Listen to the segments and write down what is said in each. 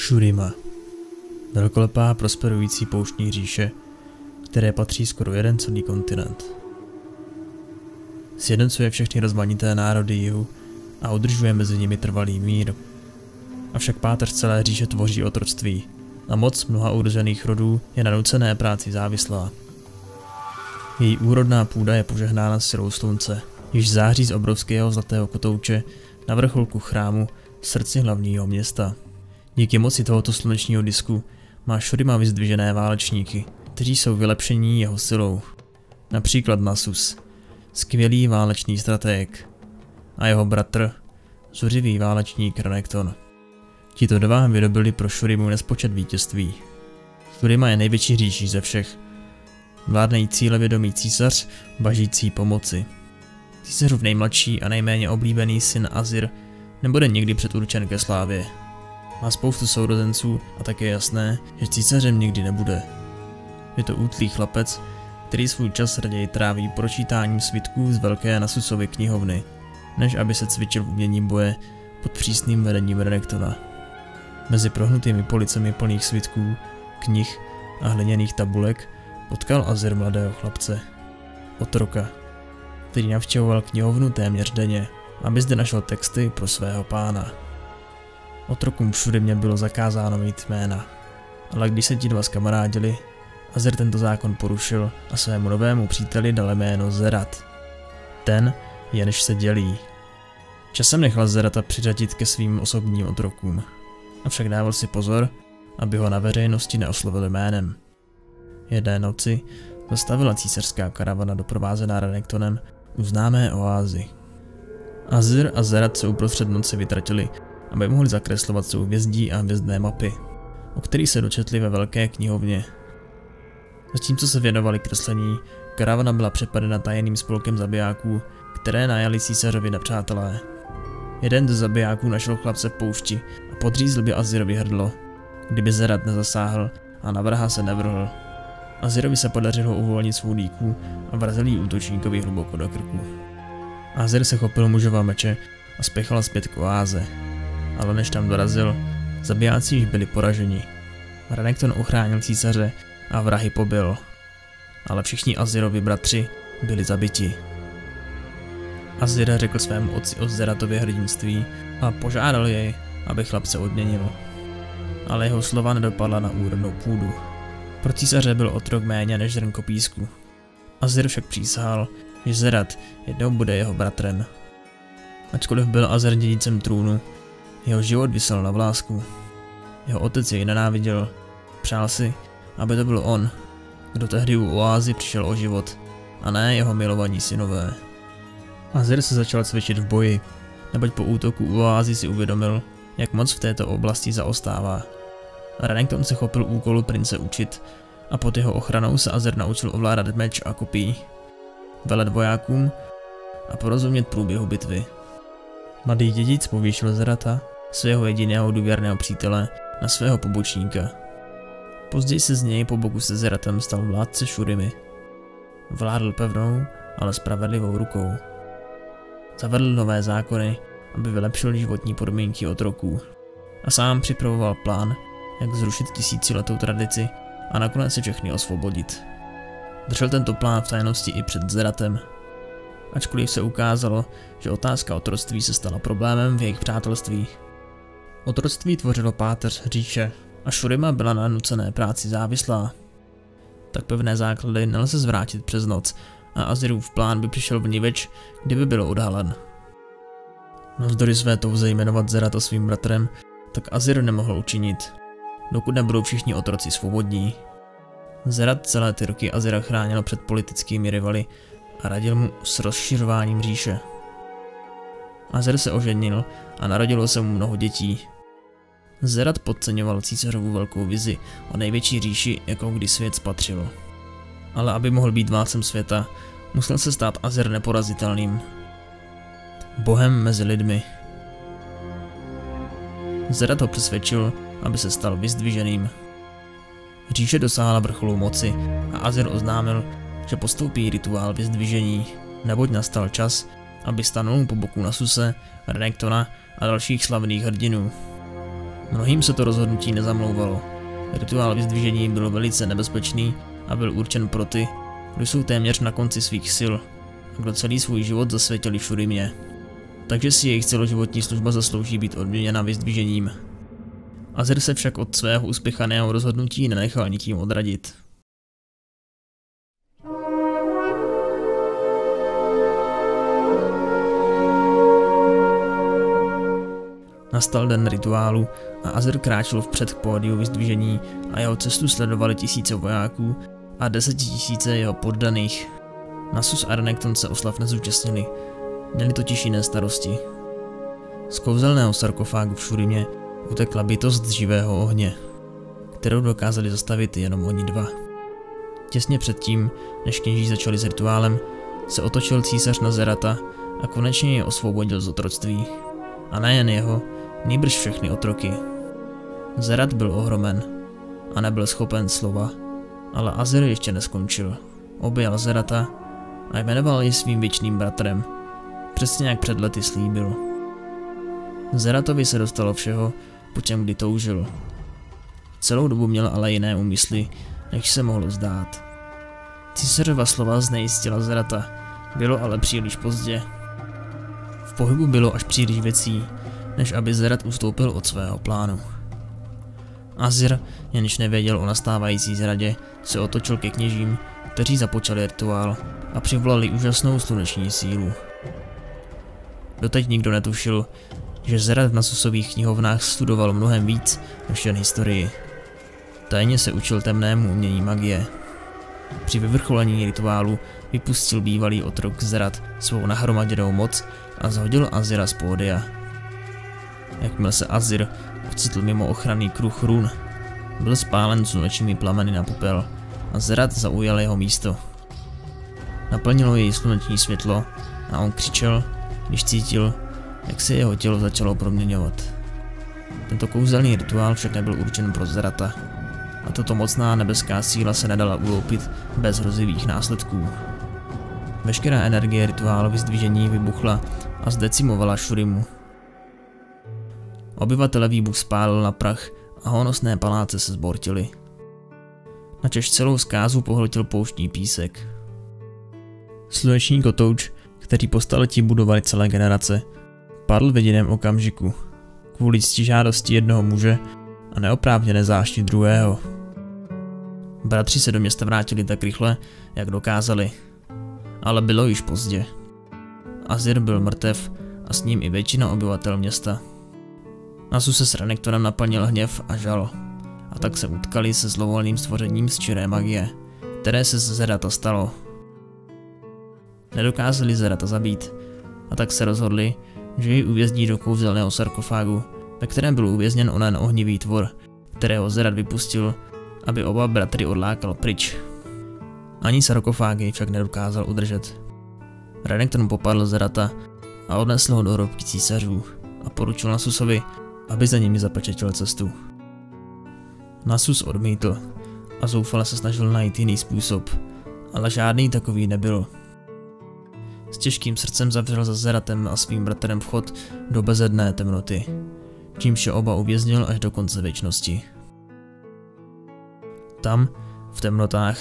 Shurima. Velkolepá prosperující pouštní říše, které patří skoro jeden celý kontinent. Sjednocuje všechny rozmanité národy jihu a udržuje mezi nimi trvalý mír. Avšak páteř celé říše tvoří otroctví a moc mnoha urozených rodů je na nucené práci závislá. Její úrodná půda je požehnána silou slunce, již září z obrovského zlatého kotouče na vrcholku chrámu v srdci hlavního města. Díky moci tohoto slunečního disku má Shurima vyzdvižené válečníky, kteří jsou vylepšení jeho silou. Například Nasus, skvělý válečný stratég, a jeho bratr, zuřivý válečník Renekton. Tito dva vydobili pro Shurimu nespočet vítězství. Shurima je největší říší ze všech. Vládne cílevědomý císař, bažící pomoci. Císařův nejmladší a nejméně oblíbený syn Azir nebude nikdy předurčen ke slávě. Má spoustu sourozenců a tak je jasné, že císařem nikdy nebude. Je to útlý chlapec, který svůj čas raději tráví pročítáním svitků z velké Nasusovy knihovny, než aby se cvičil v umění boje pod přísným vedením Renektona. Mezi prohnutými policemi plných svitků, knih a hliněných tabulek potkal Azir mladého chlapce, otroka, který navštěvoval knihovnu téměř denně, aby zde našel texty pro svého pána. Otrokům v Shurimě bylo zakázáno mít jména, ale když se ti dva skamarádili, Azir tento zákon porušil a svému novému příteli dal jméno Zerat. Ten jenž se dělí. Časem nechal Zerata přiřadit ke svým osobním otrokům, avšak dával si pozor, aby ho na veřejnosti neoslovil jménem. Jedné noci zastavila císařská karavana doprovázená Renektonem u známé oázy. Azir a Zerat se uprostřed noci vytratili, aby mohli zakreslovat souhvězdí a hvězdné mapy, o kterých se dočetli ve velké knihovně. Zatímco se věnovali kreslení, karavana byla přepadena tajným spolkem zabijáků, které najali císařovi nepřátelé. Jeden ze zabijáků našel chlapce v poušti a podřízl by Azirovi hrdlo, kdyby Zerat nezasáhl a na vraha se nevrhl. Azirovi se podařilo uvolnit svou dýku a vrazil jí útočníkovi hluboko do krku. Azir se chopil mužova meče a spěchal zpět k oáze, ale než tam dorazil, zabijáci již byli poraženi. Renekton ochránil císaře a vrahy pobil, ale všichni Azirovi bratři byli zabiti. Azir řekl svému otci o Zeratově hrdinství a požádal jej, aby chlapce odměnil. Ale jeho slova nedopadla na úrodnou půdu. Pro císaře byl otrok méně než zrnko písku. Azir však přísahal, že Zerat jednou bude jeho bratrem. Ačkoliv byl Azir dědicem trůnu, jeho život visel na vlásku. Jeho otec jej nenáviděl, přál si, aby to byl on, kdo tehdy u oázy přišel o život, a ne jeho milovaní synové. Azir se začal cvičit v boji, neboť po útoku u oázy si uvědomil, jak moc v této oblasti zaostává. Renekton se chopil úkolu prince učit a pod jeho ochranou se Azir naučil ovládat meč a kopí, velet vojákům a porozumět průběhu bitvy. Mladý dědic povýšil Zerata, svého jediného důvěrného přítele, na svého pobočníka. Později se z něj po boku se Zeratem stal vládce Shurimy. Vládl pevnou, ale spravedlivou rukou. Zavedl nové zákony, aby vylepšil životní podmínky otroků. A sám připravoval plán, jak zrušit tisíciletou tradici a nakonec se všechny osvobodit. Držel tento plán v tajnosti i před Zeratem. Ačkoliv se ukázalo, že otázka otroctví se stala problémem v jejich přátelství. Otroctví tvořilo páteř říše a Shurima byla na nucené práci závislá. Tak pevné základy nelze zvrátit přes noc a Azirův plán by přišel vniveč, kdyby byl odhalen. Navzdory své touze jmenovat Zerata svým bratrem, tak Azir nemohl učinit, dokud nebudou všichni otroci svobodní. Zerat celé ty roky Azira chránil před politickými rivaly a radil mu s rozšiřováním říše. Azir se oženil a narodilo se mu mnoho dětí. Zerat podceňoval císařovu velkou vizi o největší říši, jakou kdy svět spatřil. Ale aby mohl být vládcem světa, musel se stát Azir neporazitelným. Bohem mezi lidmi. Zerat ho přesvědčil, aby se stal vyzdviženým. Říše dosáhla vrcholu moci a Azir oznámil, že postoupí rituál vyzdvižení, neboť nastal čas, aby stanul po boku Nasuse, Renektona a dalších slavných hrdinů. Mnohým se to rozhodnutí nezamlouvalo. Rituál vyzdvižení byl velice nebezpečný a byl určen pro ty, kdo jsou téměř na konci svých sil a kdo celý svůj život zasvětili Šurimě. Takže si jejich celoživotní služba zaslouží být odměněna vyzdvižením. Azir se však od svého uspěchaného rozhodnutí nenechal nikým odradit. Nastal den rituálu a Azir kráčel vpřed k pódiu vyzdvižení a jeho cestu sledovali tisíce vojáků a 10 000 jeho poddaných. Nasus a Renekton se oslav nezúčastnili, měli totiž jiné starosti. Z kouzelného sarkofágu v Šurimě utekla bytost živého ohně, kterou dokázali zastavit jenom oni dva. Těsně předtím, než kněží začali s rituálem, se otočil císař na Zerata a konečně je osvobodil z otroctví. A nejen jeho, nýbrž všechny otroky. Zerat byl ohromen a nebyl schopen slova, ale Azir ještě neskončil. Objal Zerata a jmenoval ji svým věčným bratrem, přesně jak před lety slíbil. Zeratovi se dostalo všeho, po čem kdy toužil. Celou dobu měl ale jiné úmysly, než se mohlo zdát. Císařova slova znejistila Zerata, bylo ale příliš pozdě. V pohybu bylo až příliš věcí, než aby Zerat ustoupil od svého plánu. Azir, jenž nevěděl o nastávající zradě, se otočil ke kněžím, kteří započali rituál a přivolali úžasnou sluneční sílu. Doteď nikdo netušil, že Zerat v Nasusových knihovnách studoval mnohem víc než jen historii. Tajně se učil temnému umění magie. Při vyvrcholení rituálu vypustil bývalý otrok Zerat svou nahromaděnou moc a zhodil Azira z pódia. Jakmile se Azir ocitl mimo ochranný kruh run, byl spálen slunečními plameny na popel a Zerat zaujal jeho místo. Naplnilo jej sluneční světlo a on křičel, když cítil, jak se jeho tělo začalo proměňovat. Tento kouzelný rituál však nebyl určen pro Zerata a tato mocná nebeská síla se nedala uloupit bez hrozivých následků. Veškerá energie rituálu vyzdvižení vybuchla a zdecimovala Šurimu. Obyvatele výbuch spálil na prach a honosné paláce se zbortily. Načež celou zkázu pohltil pouštní písek. Sluneční kotouč, který po staletí budovali celé generace, padl v jediném okamžiku, kvůli ctižádosti jednoho muže a neoprávněné zášti druhého. Bratři se do města vrátili tak rychle, jak dokázali, ale bylo již pozdě. Azir byl mrtev a s ním i většina obyvatel města. Nasus se s Renektonem naplnil hněv a žal, a tak se utkali se zlovolným stvořením z čiré magie, které se z Zerata stalo. Nedokázali Zerata zabít, a tak se rozhodli, že ji uvězní do kouzelného sarkofágu, ve kterém byl uvězněn onen ohnivý tvor, kterého Zerat vypustil, aby oba bratry odlákal pryč. Ani sarkofág jej však nedokázal udržet. Renekton popadl Zerata a odnesl ho do hrobky císařů a poručil Nasusovi, aby za nimi zapečetil cestu. Nasus odmítl a zoufale se snažil najít jiný způsob, ale žádný takový nebyl. S těžkým srdcem zavřel za Zeratem a svým bratrem vchod do bezedné temnoty, čímž je oba uvěznil až do konce věčnosti. Tam, v temnotách,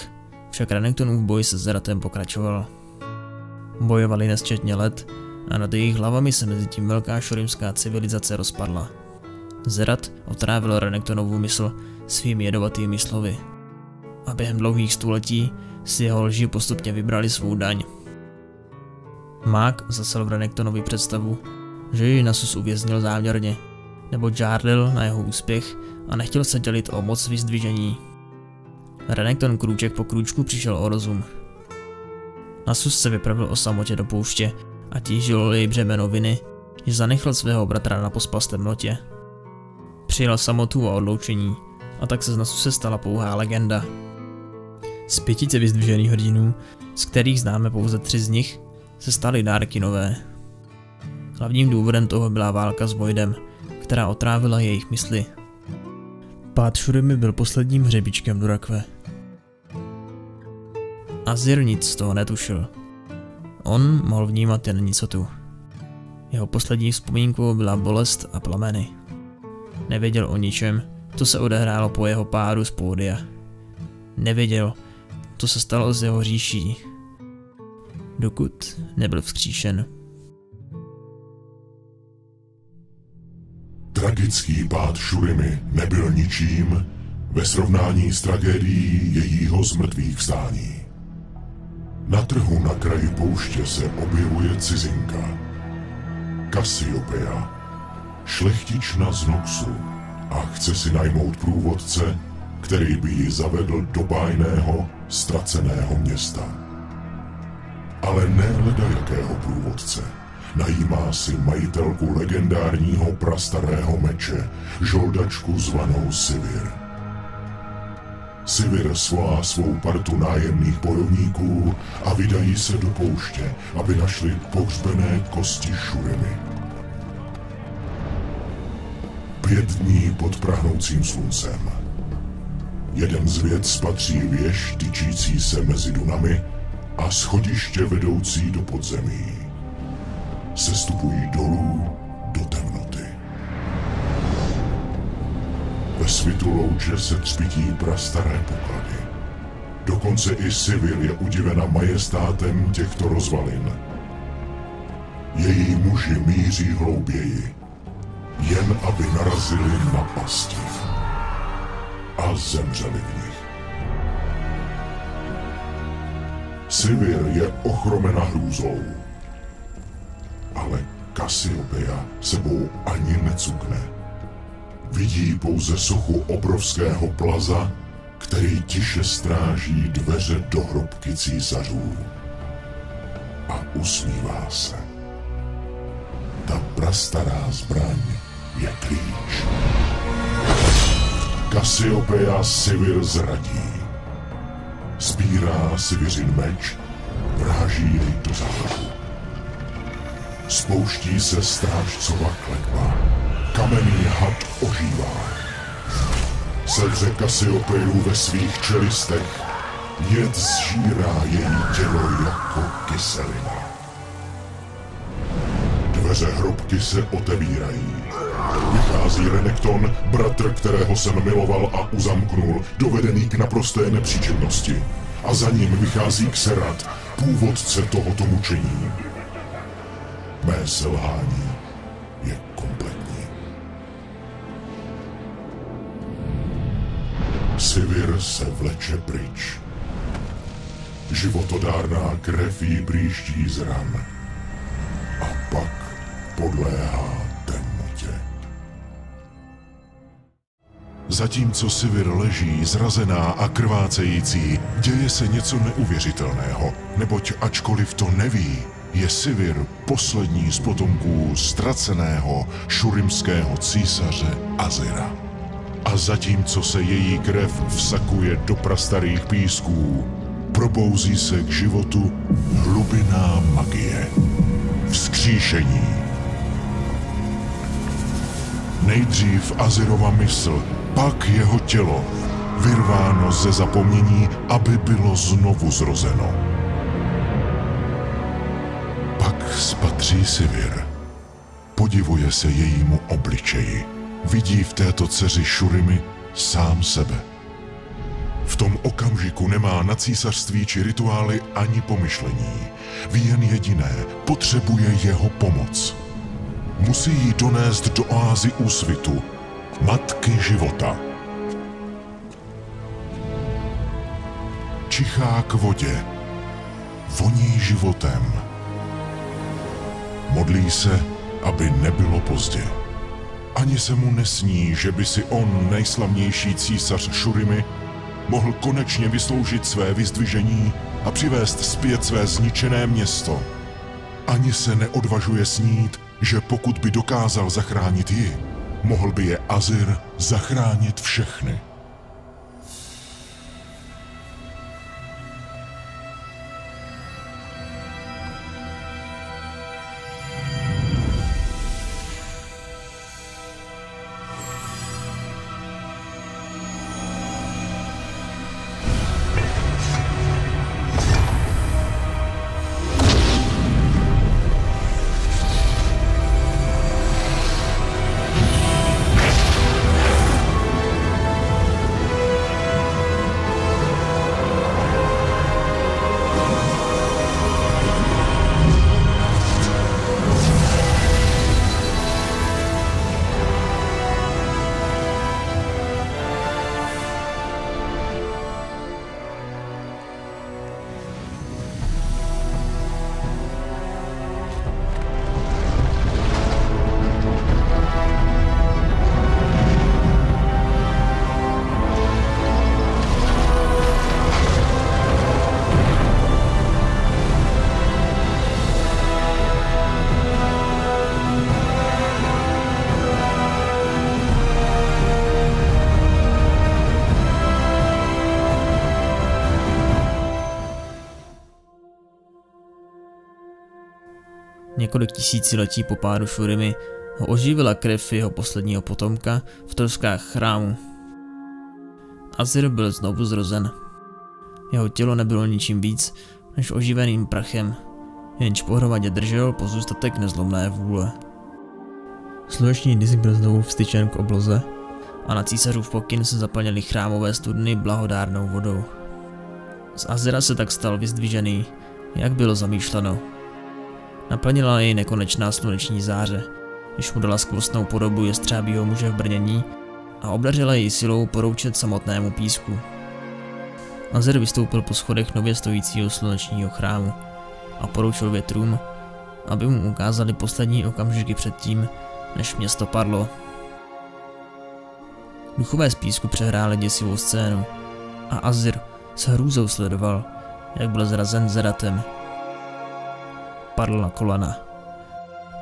však Renektonův boj se Zeratem pokračoval. Bojovali nesčetně let a nad jejich hlavami se mezitím velká šurimská civilizace rozpadla. Zerat otrávil Renektonovu mysl svými jedovatými slovy a během dlouhých století si jeho lži postupně vybrali svou daň. Mák zasel v Renektonovi představu, že ji Nasus uvěznil záměrně, nebo žárlil na jeho úspěch a nechtěl se dělit o moc vyzdvižení. Renekton krůček po krůčku přišel o rozum. Nasus se vypravil o samotě do pouště a tížilo jej břemeno viny, že zanechal svého bratra na pospas temnotě. Přijal samotu a odloučení, a tak se z Nasuse stala pouhá legenda. Z 5 vyzdvižených hrdinů, z kterých známe pouze 3 z nich, se staly dárky. Hlavním důvodem toho byla válka s Voidem, která otrávila jejich mysli. Pád Šurimy byl posledním hřebíčkem do rakve. Azir nic z toho netušil. On mohl vnímat jen nicotu. Jeho poslední vzpomínkou byla bolest a plameny. Nevěděl o ničem, co se odehrálo po jeho pádu z pódia. Nevěděl, co se stalo s jeho říší, dokud nebyl vzkříšen. Tragický pád Shurimy nebyl ničím ve srovnání s tragédií jejího zmrtvých vstání. Na trhu na kraji pouště se objevuje cizinka, Cassiopeia, šlechtična z Noxu, a chce si najmout průvodce, který by ji zavedl do bájného, ztraceného města. Ale ne ledajakého průvodce. Najímá si majitelku legendárního prastarého meče, žoldačku zvanou Sivir. Sivir svolá svou partu nájemných bojovníků a vydají se do pouště, aby našli pohřbené kosti Shurimy. 5 dní pod prahnoucím sluncem. Jeden z věc patří věž tyčící se mezi dunami a schodiště vedoucí do podzemí. Sestupují dolů do temnoty. Ve svitu louče se třpití prastaré poklady. Dokonce i Sivir je udivena majestátem těchto rozvalin. Její muži míří hlouběji, jen aby narazili na pasti a zemřeli v nich. Sivir je ochromena hrůzou, ale Cassiopeia sebou ani necukne. Vidí pouze sochu obrovského plaza, který tiše stráží dveře do hrobky císařů. A usmívá se. Ta prastará zbraň je klíč. Cassiopeia Sivir zradí. Sbírá Siviřin meč, vráží jej do záchodu. Spouští se strážcova kletba. Kamenný had ožívá. Sedře Cassiopeiu ve svých čelistech. Jed zžírá její tělo jako kyselina. Dveře hrobky se otevírají. Vychází Renekton, bratr, kterého jsem miloval a uzamknul, dovedený k naprosté nepříčinnosti. A za ním vychází Xerath, původce tohoto mučení. Mé selhání je kompletní. Sivir se vleče pryč. Životodárná krev jí brýští z ran. A pak podléhá temnotě. Zatímco Sivir leží zrazená a krvácející, děje se něco neuvěřitelného, neboť ačkoliv to neví, je Sivir poslední z potomků ztraceného šurimského císaře Azira. A zatímco se její krev vsakuje do prastarých písků, probouzí se k životu hlubiná magie. Vzkříšení. Nejdřív Azirova mysl, pak jeho tělo, vyrváno ze zapomnění, aby bylo znovu zrozeno. Pak spatří Sivir. Podivuje se jejímu obličeji. Vidí v této dceři Shurimy sám sebe. V tom okamžiku nemá na císařství či rituály ani pomyšlení. Ví jen jediné, potřebuje jeho pomoc. Musí ji donést do oázy úsvitu, matky života. Čichá k vodě, voní životem. Modlí se, aby nebylo pozdě. Ani se mu nesní, že by si on, nejslavnější císař Shurimy, mohl konečně vysloužit své vyzdvižení a přivést zpět své zničené město. Ani se neodvažuje snít, že pokud by dokázal zachránit ji, mohl by je Azir zachránit všechny. Několik tisíciletí po pádu Shurimy ho oživila krev jeho posledního potomka v troskách chrámu. Azir byl znovu zrozen. Jeho tělo nebylo ničím víc než oživeným prachem, jenž pohromadě držel pozůstatek nezlomné vůle. Sluneční disk byl znovu vstyčen k obloze a na císařův pokyn se zaplnily chrámové studny blahodárnou vodou. Z Azira se tak stal vyzdvižený, jak bylo zamýšleno. Naplnila jej nekonečná sluneční záře, když mu dala skvostnou podobu jestřábího muže v brnění a obdařila jej silou poroučet samotnému písku. Azir vystoupil po schodech nově stojícího slunečního chrámu a poroučil větrům, aby mu ukázali poslední okamžiky předtím, než město padlo. Duchové z písku přehráli děsivou scénu a Azir s hrůzou sledoval, jak byl zrazen Zeratem. Padl na kolena.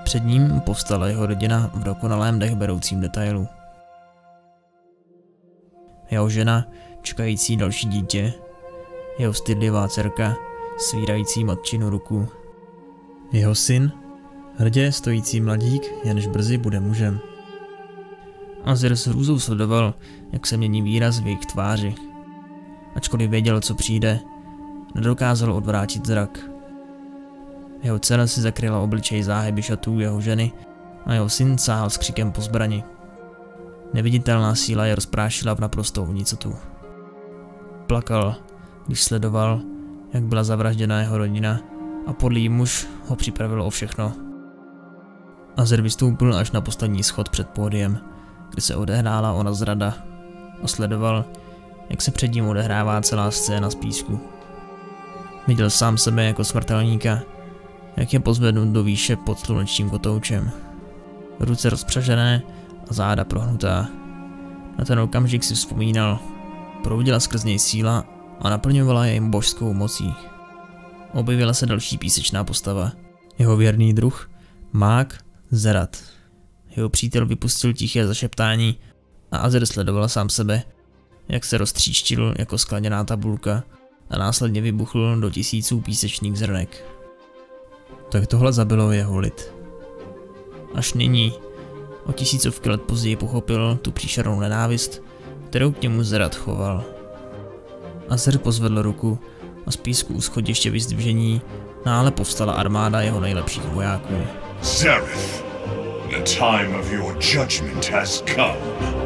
Před ním povstala jeho rodina v dokonalém dechberoucím detailu. Jeho žena, čekající další dítě, jeho stydlivá dcerka, svírající matčinu ruku. Jeho syn, hrdě stojící mladík, jenž brzy bude mužem. Azir s hrůzou sledoval, jak se mění výraz v jejich tváři. Ačkoliv věděl, co přijde, nedokázal odvrátit zrak. Jeho dcera si zakryla obličej záhyby šatů jeho ženy a jeho syn sáhal s křikem po zbrani. Neviditelná síla je rozprášila v naprostou nicotu. Plakal, když sledoval, jak byla zavražděna jeho rodina a podlý muž ho připravil o všechno. Azir vystoupil až na poslední schod před pódiem, kde se odehrála ona zrada, a sledoval, jak se před ním odehrává celá scéna z písku. Viděl sám sebe jako smrtelníka, jak je pozvednut do výše pod slunečním kotoučem. Ruce rozpřažené a záda prohnutá. Na ten okamžik si vzpomínal, proudila skrz něj síla a naplňovala jej božskou mocí. Objevila se další písečná postava. Jeho věrný druh, mák Zerat. Jeho přítel vypustil tiché zašeptání a Azir sledoval sám sebe, jak se roztříštil jako skleněná tabulka a následně vybuchl do tisíců písečných zrnek. Tak tohle zabilo jeho lid. Až nyní, o tisícovky let později, pochopil tu příšernou nenávist, kterou k němu Zerat choval. Azir pozvedl ruku a z písku u schodiště vyzdvižení náhle povstala armáda jeho nejlepších vojáků. Zereth, the time of your judgment has come.